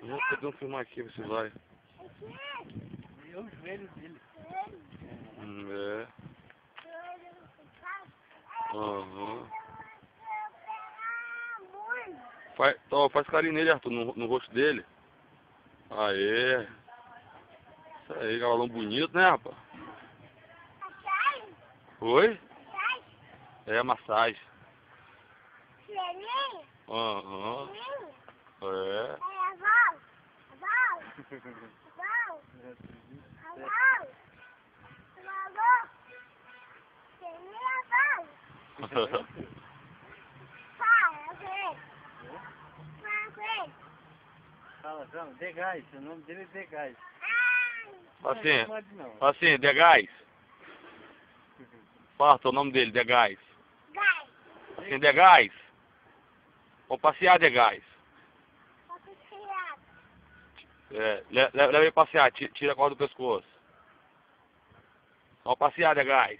Vou tentando filmar aqui, você vai. E o joelho dele. É. Aham. Faz carinho nele, Arthur, no rosto dele. Aê. Isso aí, galão bonito, né, rapaz? Oi? É, massagem. Aham. É. Fala, João, Degás, o nome dele é Degás. Assim, Degás. Fala o nome dele, Degás. Assim, Degás. Vou passear, Degás. É, leva ele passear, tira a corda do pescoço. Vamos passear, Degás.